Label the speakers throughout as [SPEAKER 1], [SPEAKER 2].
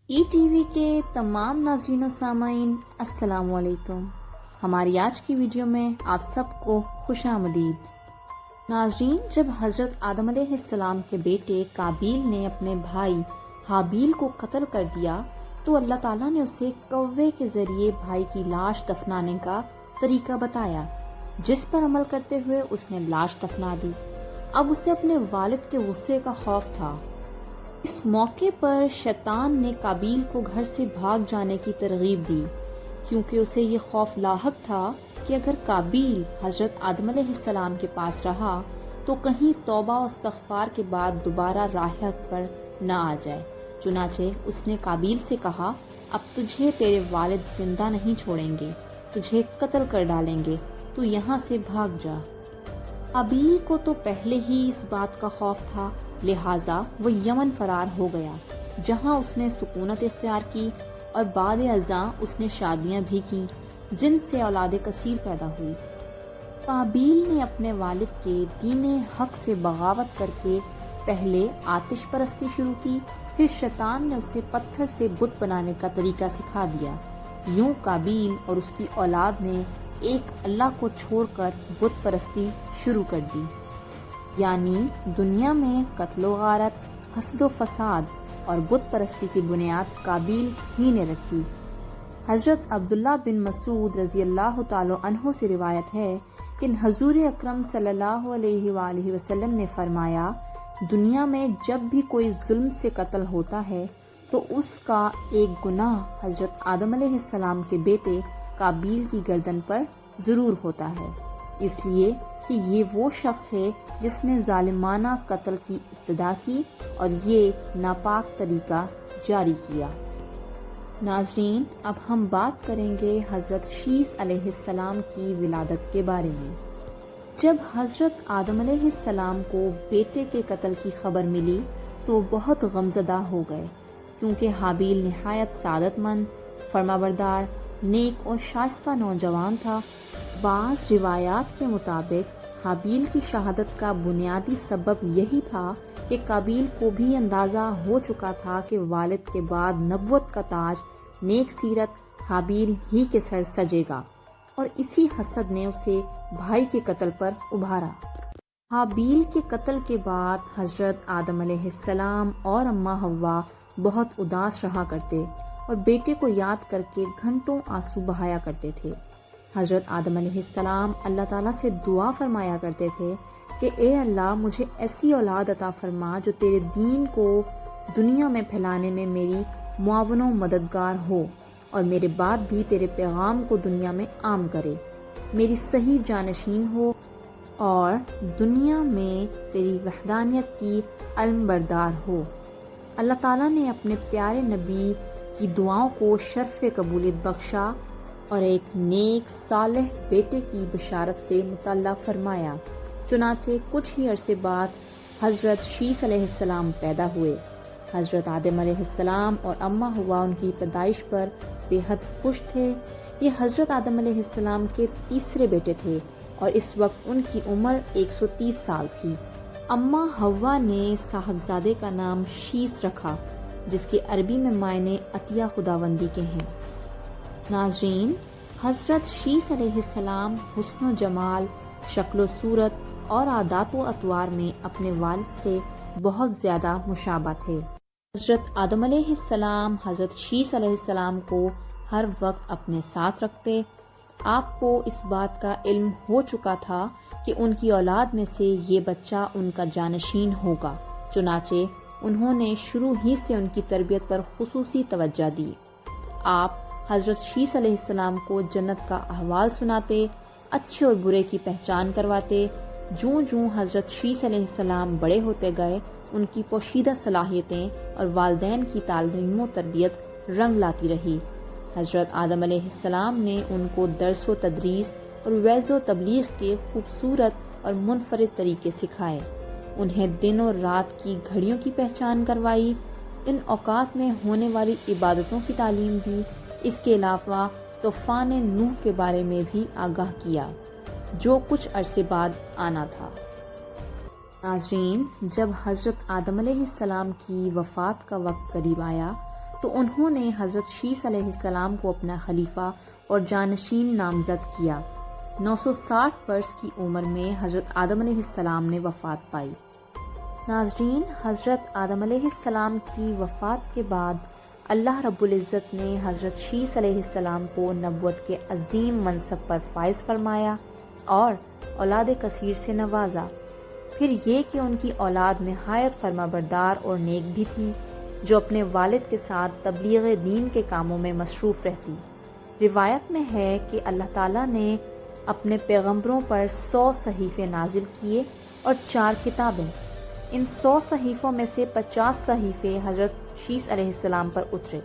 [SPEAKER 1] E T V کے تمام ناظرین و سامعین السلام علیکم۔ ہماری آج کی ویڈیو میں آپ سب کو خوش آمدید۔ ناظرین، جب حضرت آدم علیہ السلام کے بیٹے قابیل نے اپنے بھائی حابیل کو قتل کر دیا تو اللہ تعالیٰ نے اسے کوے کے ذریعے بھائی کی لاش دفنانے کا طریقہ بتایا، جس پر عمل کرتے ہوئے اس نے لاش دفنا دی۔ اب اسے اپنے والد کے غصے کا خوف تھا۔ اس موقع پر شیطان نے قابیل کو گھر سے بھاگ جانے کی ترغیب دی، کیونکہ اسے یہ خوف لاحق تھا کہ اگر قابیل حضرت آدم علیہ السلام کے پاس رہا تو کہیں توبہ و استغفار کے بعد دوبارہ راہ حق پر نہ آ جائے۔ چنانچہ اس نے قابیل سے کہا، اب تجھے تیرے والد زندہ نہیں چھوڑیں گے، تجھے قتل کر ڈالیں گے، تو یہاں سے بھاگ جا۔ قابیل کو تو پہلے ہی اس بات کا خوف تھا، لہٰذا وہ یمن فرار ہو گیا، جہاں اس نے سکونت اختیار کی اور بعد ازاں اس نے شادیاں بھی کیں، جن سے اولاد کثیر پیدا ہوئی۔ قابیل نے اپنے والد کے دین حق سے بغاوت کر کے پہلے آتش پرستی شروع کی، پھر شیطان نے اسے پتھر سے بت بنانے کا طریقہ سکھا دیا۔ یوں قابیل اور اس کی اولاد نے ایک اللہ کو چھوڑ کر بت پرستی شروع کر دی، یعنی دنیا میں قتل و غارت، حسد و فساد اور بت پرستی کی بنیاد قابیل ہی نے رکھی۔ حضرت عبداللہ بن مسعود رضی اللہ تعالی عنہ سے روایت ہے کہ حضور اکرم صلی اللہ علیہ وآلہ وسلم نے فرمایا، دنیا میں جب بھی کوئی ظلم سے قتل ہوتا ہے تو اس کا ایک گناہ حضرت آدم علیہ السلام کے بیٹے قابیل کی گردن پر ضرور ہوتا ہے، اس لیے کہ یہ وہ شخص ہے جس نے ظالمانہ قتل کی ابتدا کی اور یہ ناپاک طریقہ جاری کیا۔ ناظرین، اب ہم بات کریں گے حضرت شیث علیہ السلام کی ولادت کے بارے میں۔ جب حضرت آدم علیہ السلام کو بیٹے کے قتل کی خبر ملی تو وہ بہت غمزدہ ہو گئے، کیونکہ حابیل نہایت سعادت مند، فرمانبردار، نیک اور شائستہ نوجوان تھا۔ بعض روایات کے مطابق حابیل کی شہادت کا بنیادی سبب یہی تھا کہ قابیل کو بھی اندازہ ہو چکا تھا کہ والد کے بعد نبوت کا تاج نیک سیرت حابیل ہی کے سر سجے گا، اور اسی حسد نے اسے بھائی کے قتل پر ابھارا۔ حابیل کے قتل کے بعد حضرت آدم علیہ السلام اور اماں حوا بہت اداس رہا کرتے اور بیٹے کو یاد کر کے گھنٹوں آنسو بہایا کرتے تھے۔ حضرت آدم علیہ السلام اللہ تعالیٰ سے دعا فرمایا کرتے تھے کہ اے اللہ، مجھے ایسی اولاد عطا فرما جو تیرے دین کو دنیا میں پھیلانے میں میری معاون و مددگار ہو، اور میرے بعد بھی تیرے پیغام کو دنیا میں عام کرے، میری صحیح جانشین ہو اور دنیا میں تیری وحدانیت کی علم بردار ہو۔ اللہ تعالیٰ نے اپنے پیارے نبی کی دعاؤں کو شرف قبولیت بخشا اور ایک نیک صالح بیٹے کی بشارت سے مطلع فرمایا۔ چنانچہ کچھ ہی عرصے بعد حضرت شیث علیہ السلام پیدا ہوئے۔ حضرت آدم علیہ السلام اور اماں حوا ان کی پیدائش پر بے حد خوش تھے۔ یہ حضرت آدم علیہ السلام کے تیسرے بیٹے تھے اور اس وقت ان کی عمر 130 سال تھی۔ اماں حوا نے صاحبزادے کا نام شیث رکھا، جس کے عربی میں معنی عطیہ خداوندی کے ہیں۔ ناظرین، حضرت شیث علیہ السلام حسن و جمال، شکل و صورت اور عادات و اطوار میں اپنے والد سے بہت زیادہ مشابہ تھے۔ حضرت آدم علیہ السلام حضرت شیث علیہ السلام کو ہر وقت اپنے ساتھ رکھتے۔ آپ کو اس بات کا علم ہو چکا تھا کہ ان کی اولاد میں سے یہ بچہ ان کا جانشین ہوگا، چنانچہ انہوں نے شروع ہی سے ان کی تربیت پر خصوصی توجہ دی۔ آپ حضرت شیث علیہ السلام کو جنت کا احوال سناتے، اچھے اور برے کی پہچان کرواتے۔ جوں جوں حضرت شیث علیہ السلام بڑے ہوتے گئے، ان کی پوشیدہ صلاحیتیں اور والدین کی تعلیم و تربیت رنگ لاتی رہی۔ حضرت آدم علیہ السلام نے ان کو درس و تدریس اور وعظ و تبلیغ کے خوبصورت اور منفرد طریقے سکھائے، انہیں دن اور رات کی گھڑیوں کی پہچان کروائی، ان اوقات میں ہونے والی عبادتوں کی تعلیم دی۔ اس کے علاوہ طوفان نوح کے بارے میں بھی آگاہ کیا، جو کچھ عرصے بعد آنا تھا۔ ناظرین، جب حضرت آدم علیہ السلام کی وفات کا وقت قریب آیا تو انہوں نے حضرت شیس علیہ السلام کو اپنا خلیفہ اور جانشین نامزد کیا۔ 960 برس کی عمر میں حضرت آدم علیہ السلام نے وفات پائی۔ ناظرین، حضرت آدم علیہ السلام کی وفات کے بعد اللہ رب العزت نے حضرت شیس علیہ السلام کو نبوت کے عظیم منصب پر فائز فرمایا اور اولاد کثیر سے نوازا۔ پھر یہ کہ ان کی اولاد نہایت فرما بردار اور نیک بھی تھی، جو اپنے والد کے ساتھ تبلیغ دین کے کاموں میں مصروف رہتی۔ روایت میں ہے کہ اللہ تعالیٰ نے اپنے پیغمبروں پر 100 صحیفے نازل کیے اور 4 کتابیں۔ ان 100 صحیفوں میں سے 50 صحیفے حضرت شیس علیہ السلام پر اترے۔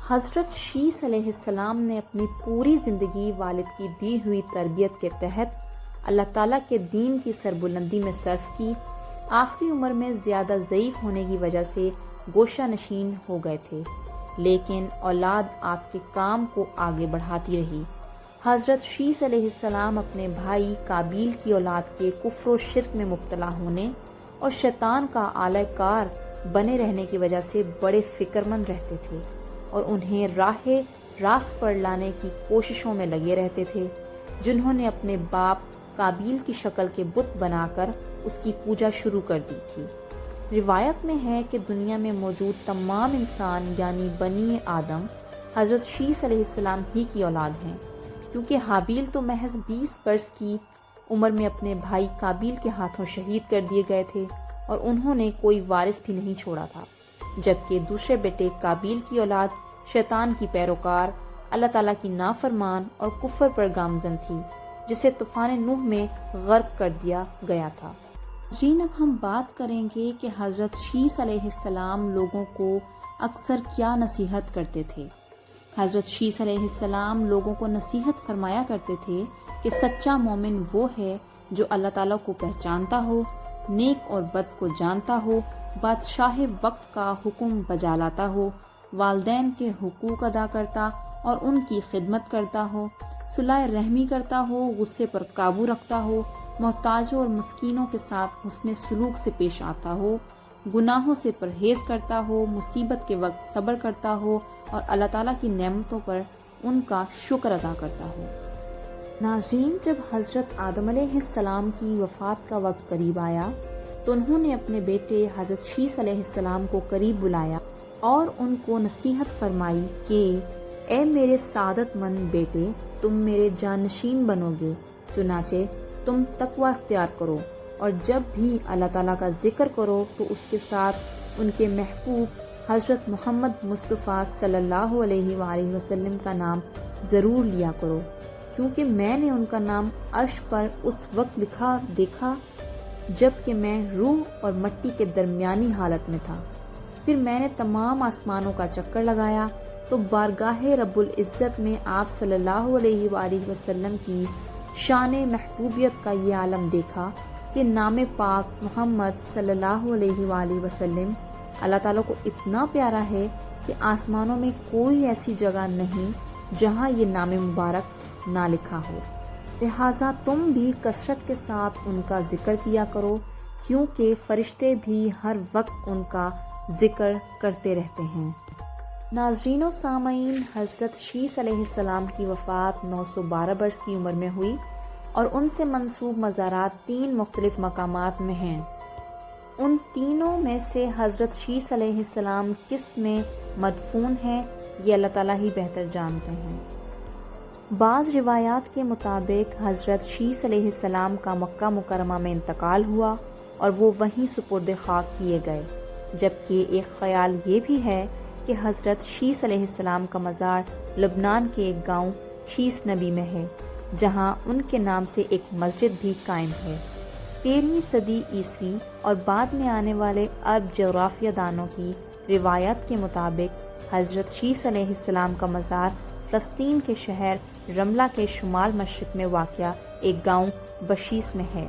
[SPEAKER 1] حضرت شیس علیہ السلام نے اپنی پوری زندگی والد کی دی ہوئی تربیت کے تحت اللہ تعالیٰ کے دین کی سربلندی میں صرف کی۔ آخری عمر میں زیادہ ضعیف ہونے کی وجہ سے گوشہ نشین ہو گئے تھے، لیکن اولاد آپ کے کام کو آگے بڑھاتی رہی۔ حضرت شیس علیہ السلام اپنے بھائی قابیل کی اولاد کے کفر و شرک میں مبتلا ہونے اور شیطان کا آلہ کار بنے رہنے کی وجہ سے بڑے فکر مند رہتے تھے اور انہیں راہ راست پر لانے کی کوششوں میں لگے رہتے تھے، جنہوں نے اپنے باپ قابیل کی شکل کے بت بنا کر اس کی پوجا شروع کر دی تھی۔ روایت میں ہے کہ دنیا میں موجود تمام انسان یعنی بنی آدم حضرت شیس علیہ السلام ہی کی اولاد ہیں، کیونکہ حابیل تو محض 20 برس کی عمر میں اپنے بھائی قابیل کے ہاتھوں شہید کر دیے گئے تھے اور انہوں نے کوئی وارث بھی نہیں چھوڑا تھا، جبکہ دوسرے بیٹے قابیل کی اولاد شیطان کی پیروکار، اللہ تعالیٰ کی نافرمان اور کفر پر گامزن تھی، جسے طوفان نوح میں غرق کر دیا گیا تھا۔ اب ہم بات کریں گے کہ حضرت شیس علیہ السلام لوگوں کو اکثر کیا نصیحت کرتے تھے۔ حضرت شیس علیہ السلام لوگوں کو نصیحت فرمایا کرتے تھے کہ سچا مومن وہ ہے جو اللہ تعالیٰ کو پہچانتا ہو، نیک اور بد کو جانتا ہو، بادشاہ وقت کا حکم بجا لاتا ہو، والدین کے حقوق ادا کرتا اور ان کی خدمت کرتا ہو، صلح رحمی کرتا ہو، غصے پر قابو رکھتا ہو، محتاجوں اور مسکینوں کے ساتھ حسن سلوک سے پیش آتا ہو، گناہوں سے پرہیز کرتا ہو، مصیبت کے وقت صبر کرتا ہو اور اللہ تعالیٰ کی نعمتوں پر ان کا شکر ادا کرتا ہو۔ ناظرین، جب حضرت آدم علیہ السلام کی وفات کا وقت قریب آیا تو انہوں نے اپنے بیٹے حضرت شیس علیہ السلام کو قریب بلایا اور ان کو نصیحت فرمائی کہ اے میرے سعادت مند بیٹے، تم میرے جانشین بنو گے، چنانچہ تم تقوی اختیار کرو اور جب بھی اللہ تعالیٰ کا ذکر کرو تو اس کے ساتھ ان کے محبوب حضرت محمد مصطفیٰ صلی اللہ علیہ وآلہ وسلم کا نام ضرور لیا کرو، کیونکہ میں نے ان کا نام عرش پر اس وقت لکھا دیکھا جب کہ میں روح اور مٹی کے درمیانی حالت میں تھا۔ پھر میں نے تمام آسمانوں کا چکر لگایا تو بارگاہ رب العزت میں آپ صلی اللہ علیہ وآلہ وسلم کی شان محبوبیت کا یہ عالم دیکھا کہ نام پاک محمد صلی اللہ علیہ وآلہ وسلم اللہ تعالیٰ کو اتنا پیارا ہے کہ آسمانوں میں کوئی ایسی جگہ نہیں جہاں یہ نام مبارک نہ لکھا ہو، لہٰذا تم بھی کثرت کے ساتھ ان کا ذکر کیا کرو، کیونکہ فرشتے بھی ہر وقت ان کا ذکر کرتے رہتے ہیں۔ ناظرین و سامعین، حضرت شیس علیہ السلام کی وفات 912 برس کی عمر میں ہوئی اور ان سے منسوب مزارات 3 مختلف مقامات میں ہیں۔ ان تینوں میں سے حضرت شیس علیہ السلام کس میں مدفون ہیں یہ اللہ تعالیٰ ہی بہتر جانتے ہیں۔ بعض روایات کے مطابق حضرت شیس علیہ السلام کا مکہ مکرمہ میں انتقال ہوا اور وہ وہیں سپرد خاک کیے گئے، جبکہ ایک خیال یہ بھی ہے کہ حضرت شیس علیہ السلام کا مزار لبنان کے ایک گاؤں شیس نبی میں ہے، جہاں ان کے نام سے ایک مسجد بھی قائم ہے۔ 13ویں صدی عیسوی اور بعد میں آنے والے عرب جغرافیہ دانوں کی روایات کے مطابق حضرت شیس علیہ السلام کا مزار فلسطین کے شہر رملہ کے شمال مشرق میں واقع ایک گاؤں بشیس میں ہے۔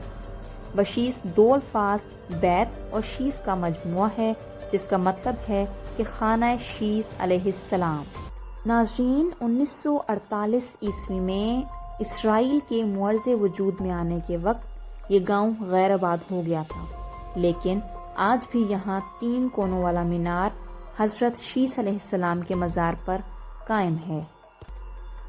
[SPEAKER 1] بشیس 2 الفاظ بیت اور شیس کا مجموعہ ہے، جس کا مطلب ہے کہ خانہ شیس علیہ السلام۔ ناظرین، 1948 عیسوی میں اسرائیل کے معرض وجود میں آنے کے وقت یہ گاؤں غیر آباد ہو گیا تھا، لیکن آج بھی یہاں 3 کونوں والا مینار، حضرت شیس علیہ السلام کے مزار پر قائم ہے۔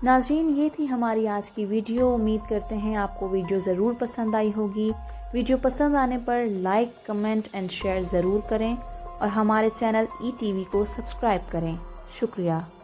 [SPEAKER 1] ناظرین، یہ تھی ہماری آج کی ویڈیو۔ امید کرتے ہیں آپ کو ویڈیو ضرور پسند آئی ہوگی۔ ویڈیو پسند آنے پر لائک، کمنٹ اینڈ شیئر ضرور کریں اور ہمارے چینل ETV کو سبسکرائب کریں۔ شکریہ۔